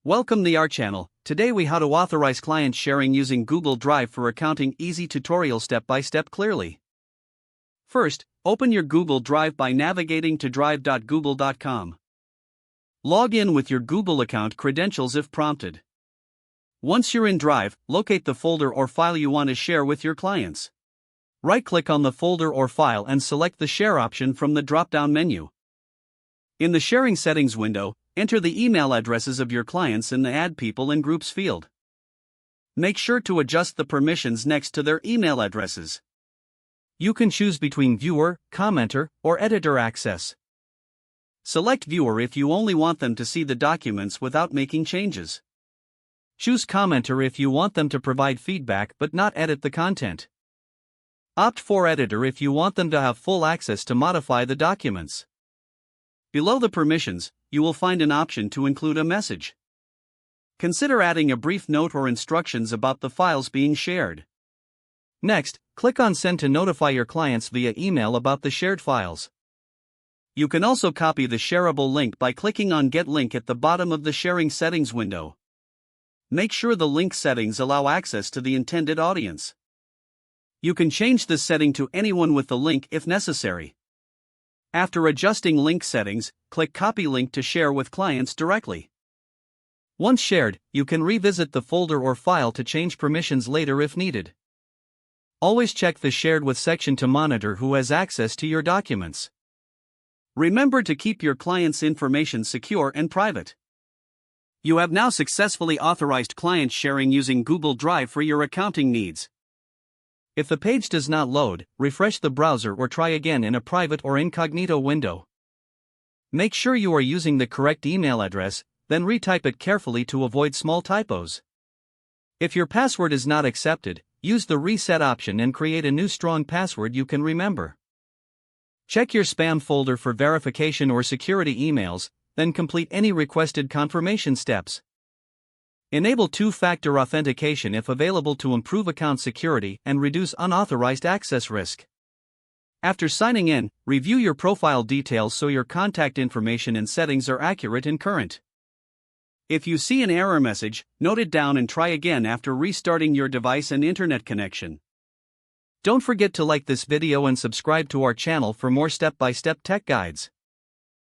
Welcome to our channel. Today we how to authorize client sharing using Google Drive for accounting. Easy tutorial step by step clearly. First, open your Google Drive by navigating to drive.google.com. Log in with your Google account credentials if prompted. Once you're in Drive, locate the folder or file you want to share with your clients. Right-click on the folder or file and select the Share option from the drop-down menu. In the Sharing Settings window, enter the email addresses of your clients in the Add People and Groups field. Make sure to adjust the permissions next to their email addresses. You can choose between Viewer, Commenter, or Editor access. Select Viewer if you only want them to see the documents without making changes. Choose Commenter if you want them to provide feedback but not edit the content. Opt for Editor if you want them to have full access to modify the documents. Below the permissions, you will find an option to include a message. Consider adding a brief note or instructions about the files being shared. Next, click on Send to notify your clients via email about the shared files. You can also copy the shareable link by clicking on Get Link at the bottom of the Sharing Settings window. Make sure the link settings allow access to the intended audience. You can change this setting to anyone with the link if necessary. After adjusting link settings, click Copy Link to share with clients directly. Once shared, you can revisit the folder or file to change permissions later if needed. Always check the Shared With section to monitor who has access to your documents. Remember to keep your clients' information secure and private. You have now successfully authorized client sharing using Google Drive for your accounting needs. If the page does not load, refresh the browser or try again in a private or incognito window. Make sure you are using the correct email address, then retype it carefully to avoid small typos. If your password is not accepted, use the Reset option and create a new strong password you can remember. Check your spam folder for verification or security emails, then complete any requested confirmation steps. Enable two-factor authentication if available to improve account security and reduce unauthorized access risk. After signing in, review your profile details so your contact information and settings are accurate and current. If you see an error message, note it down and try again after restarting your device and internet connection. Don't forget to like this video and subscribe to our channel for more step-by-step tech guides.